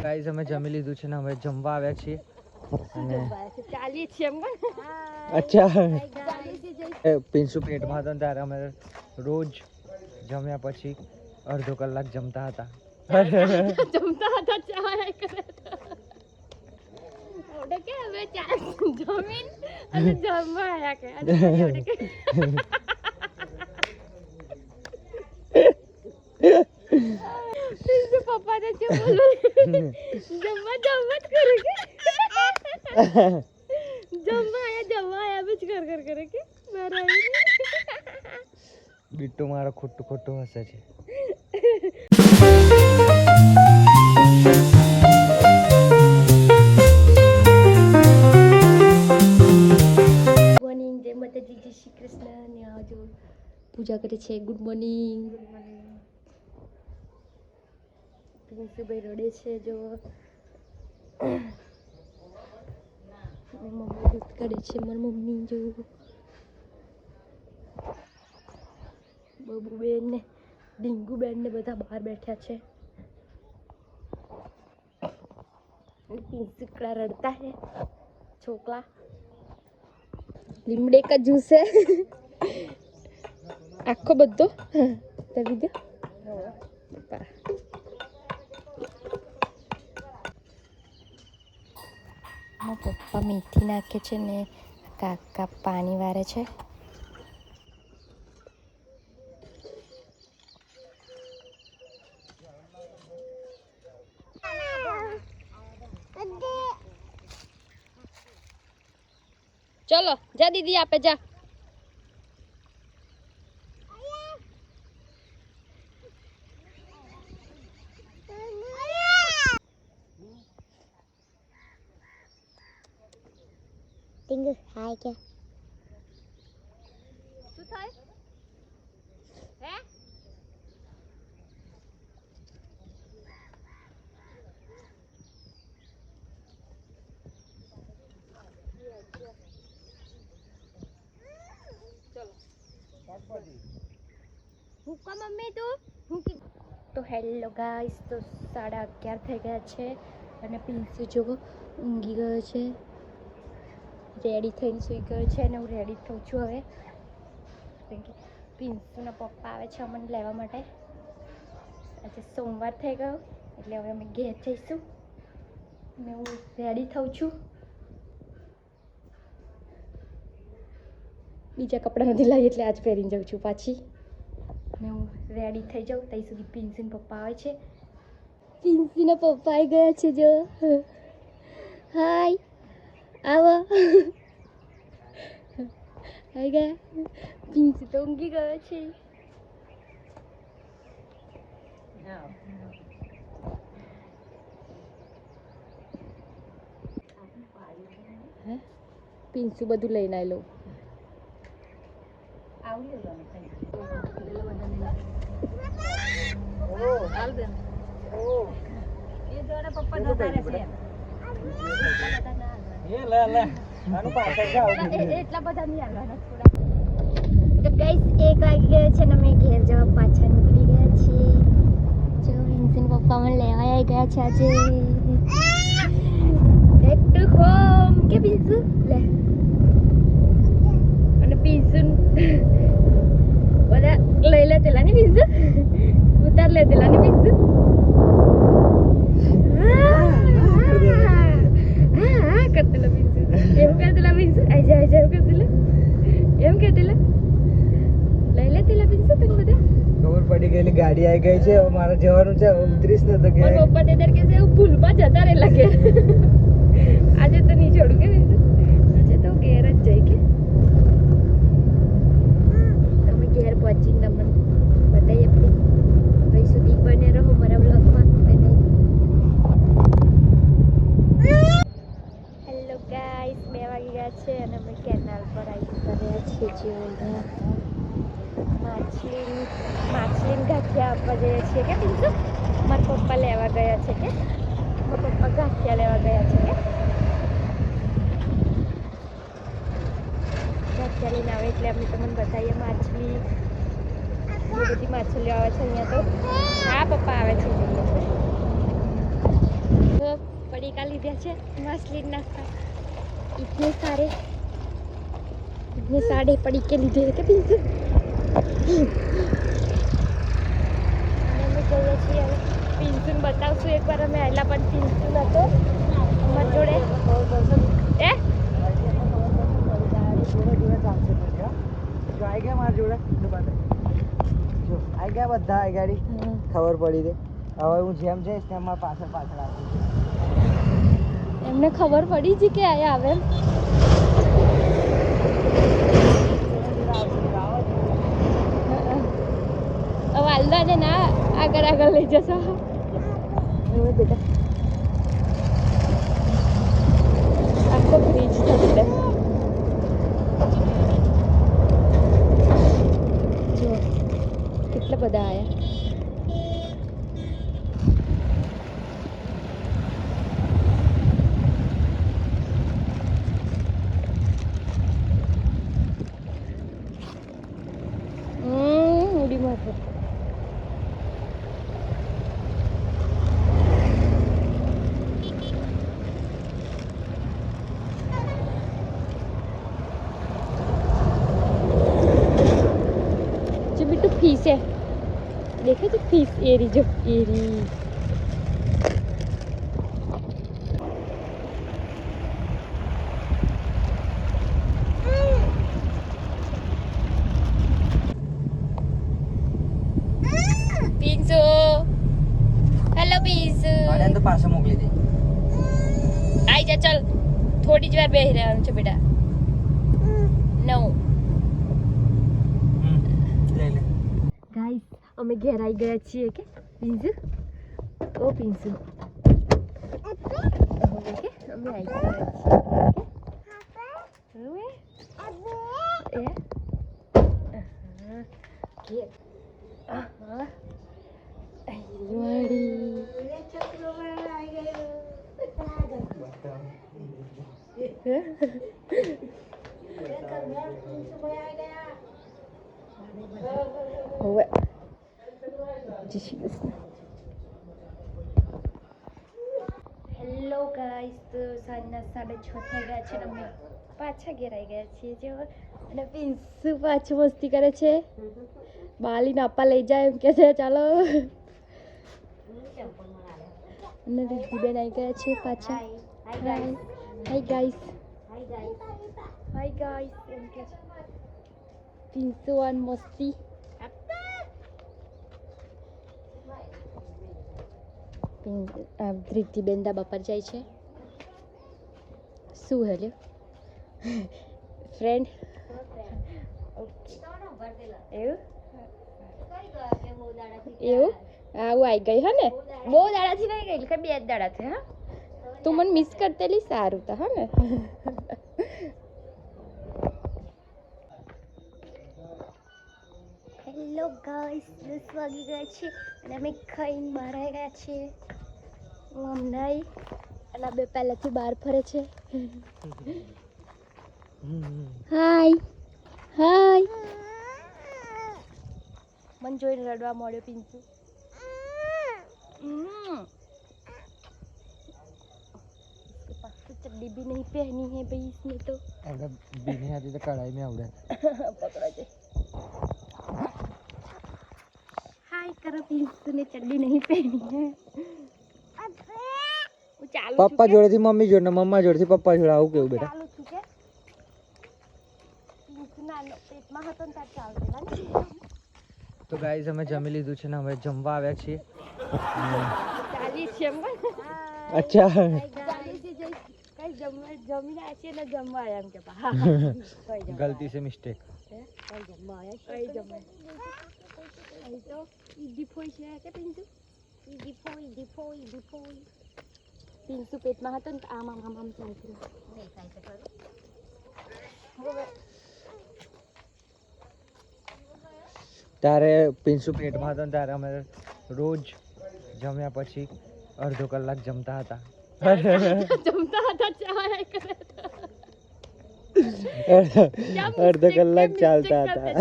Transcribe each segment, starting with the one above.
guys અમે જમી લીધું છે ને હવે જમવા આવ્યા છીએ અને ચાલી છે એમ અચ્છા પિન્સુ પેટમાં હતો ત્યારે અમે રોજ જમ્યા પછી અડધો કલાક જમતા હતા જમતા હતા ચાય કરે ઓડે કે હવે ચા જમીન અને જમવા આયા કે ઓડે કે પિન્સુ પપ્પા ને જે બોલો જમવા કરે કે જમવા આયા બીજ કર કરે કે મારા બિટ્ટુ મારો ખોટું ખોટું હસે છે મોર્નિંગ જય માતાજી જય શ્રી કૃષ્ણ ને આજો પૂજા કરે છે ગુડ મોર્નિંગ પિન્સુભાઈ રડે છે જો મમ્મી દૂધ કરે છે મારી મમ્મી જો બબુ બેન ને ડીંગુ બેન ને બધા બહાર બેઠા છે પિન્સુકડા રડતા હે છોકરા લીમડે કા જ્યુસ હે આખો બધો તવી દે પપ્પા મેથી નાખે છે ને કાકા પાણી વારે છે चलो जा दीदी यहाँ पे जा टिंगू हाय क्या શું થાય હે ભૂકા મમ્મી તું તો હેલો ગાઈસ તો 11:30 થઈ ગયા છે અને પિન્સુ જો ઊંઘી ગયો છે રેડી થઈને સૂઈ ગયો છે અને હું રેડી થઉં છું હવે કેમ કે પિન્સુના પપ્પા આવે છે અમને લેવા માટે આજે સોમવાર થઈ ગયો એટલે હવે અમે ઘેર જઈશું અને હું રેડી થઉં છું બીજા કપડાં નથી લાવી એટલે આજ પહેરીને જાઉં છું પાછી ને હું રેડી થઈ જાઉં ત્યાં સુધી પિન્સીના પપ્પા આવે છે પિન્સીના પપ્પા આવી ગયા છે જો હાય આવો આવી ગયા પિન્સી તો ઊંઘી ગયો છે પિન્સુ બધું લઈને આવેલો એટલા બધા નહીં આવવાના તો ગાઈસ 1 વાગી ગયો છે ને અમે ઘેર જવા પાછા નીકળી ગયા છીએ જો પિન્સુ પપ્પા મને લેવા આવી ગયા છે આજે બેક ટુ હોમ કે પિન્સુ લે અને પિન્સુ બધા લઈ લે તેલા ની પિન્સુ ઉતાર લે તેલા ની પિન્સુ કરતેલા પિન્સુ એમ કરતેલા પિન્સુ આજા કરતેલા એમ કરતેલા લઈ લે તેલા પિન્સુ તને બધા ખબર પડી ગયેલી ગાડી આવી ગઈ છે હવે મારે જવાનું છે ઉતરીશ ને તો કે મારા પપ્પા તે દર કે છે ભૂલમાં જતા રહે લાગે આજે તો નહીં છોડું કે પિન્સુ આજે તો ઘેર જ જઈ કે તમે ઘેર પહોંચીને તમને બતાવીએ આપણી ભાઈ સુધી બને રહો મારા બ્લોગમાં હેલો ગાઈસ 2 વાગી ગયા છે અને અમે કેનાલ પર આવી રહ્યા છીએ જેવું માછલીને ગાંઠિયા આપવા જઈએ છીએ કે પિન્સુ મારા પપ્પા લેવા ગયા છે કે મારા પપ્પા ગાંઠિયા લેવા ગયા છે કે ગાંઠિયા લઈને આવે એટલે અમે તમને બતાવીએ માછલી બહુ બધી માછલીઓ આવે છે અહીંયા તો હા પપ્પા આવે છે જોઈએ पड़ीका लीधे छे मछली नास्ता इतने सारे पड़ीके लीधे के पिंसु અમે જઈએ છીએ હવે પિન્સુને બતાવશું એકવાર અમે આયલા પણ પિન્સુ નતો અમારી જોડે એ જો આઈ ગયા મારા જોડે દુકાને જો આઈ ગયા બધા આઈ ગાડી ખબર પડી દે હવે હું જેમ જઈશ તેમ મારા પાછળ પાછળ આવશે એમને ખબર પડી છે કે આયા આવે એમ વાલદા ને ના આગળ લઈ જશો હવે બેટા આખો બ્રિજ થશે જો કેટલા બધા આયા ઉડી મારતો जो बिट्टू फीस है देखे तो फीस एरी जो एरी पिंसू हेलो पिंसू આને તો પાછો મોકલી દે आई जा चल थोड़ी ज વાર બેહી રહેવાનું છે બેટા નો લે લે ગાઈસ અમે ઘેર આવી ગયા છીએ કે પિન્સુ ઓ પિન્સુ હવે કે અમે આવી ગયા છીએ હવે એ આહા હવે જય શ્રી કૃષ્ણ હેલો ગાઈસ તો સાંજના 6:30 થઈ ગયા છે અને અમે પાછા ઘેર આવી ગયા છીએ જો અને પિન્સુ પાછું મસ્તી કરે છે બાલીને આપા લઈ જાય એમ કે છે ચાલો અને રીતિબેન આવી ગયા છે પાછા હાય ગાઈસ એમ કે છે પિન્સુ આન મસ્તી ધ્રિતિબેન દા બપોર જાય છે શું હેલ્યો ફ્રેન્ડ એવું આવું આવી ગઈ હા ને બહુ દાડાથી નહીં ગઈ કે 2 દાડાથી હા તું મને મિસ કરતેલી સારું તો હા ને હેલો ગાઈસ 10 વાગી ગયા છે અને અમે ખાઈને બહાર આવી ગયા છીએ મમ્મી અને બે પહેલાથી બહાર ફરે છે હાય मन જોઈને રડવા મળ્યો પિન્સુ इसके पास तो चड्डी भी नहीं पहनी है भाई इसने तो अगर भी नहीं आती तो कढ़ाई में आवड़े पकड़ा जाए हाय करो પિન્સુ ने चड्डी नहीं पहनी है वो चालू पप्पा जोड़ेથી મમ્મી જોડે મમ્મા જોડેથી પપ્પા જોડે આવું કેવું બેટા ચાલુ છું કે પિન્સુ નાનો પેટમાં હતો ને ત્યારે ચાલતેલા ને તો ગાઈઝ અમે જમી લીધું છે ને હવે જમવા આવ્યા છીએ ચાલી છે અચ્છા કઈ જમીને આ છે ને જમવા આવ્યા એમ કે પા गलती से मिस्टेक કઈ જમવા અહીં તો ઈડી ફોઈ છે કે પિન્સુ ઈડી ફોઈ પિન્સુ પેટમાં હતો ને આમ ચાલતું દેખાય છે ખરું ત્યારે પિન્સુ પેટમાં હતો ને ત્યારે અમે રોજ જમ્યા પછી અડધો કલાક જમતા હતા અડધો કલાક ચાલતા હતા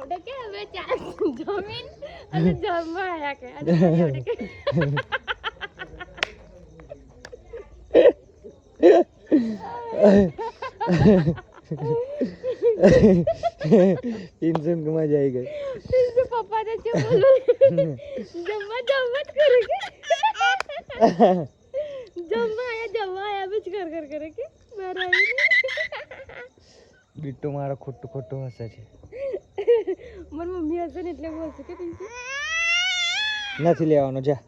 આવડે કે હવે ચા જમીન અને જમવા આયા કે અને મને આવડે કે टेंशन कमा जाएगा પિન્સુ પપ્પા ને જે બોલો જમવા જમવા જ કરે કે જમવા આયા બી જ કર કરે કે મારા बिट्टू मारा खोटू खोटू हसे छे મારી મમ્મી હશે ને એટલે હું હસું કે પિન્સુ નથી લેવાનો જા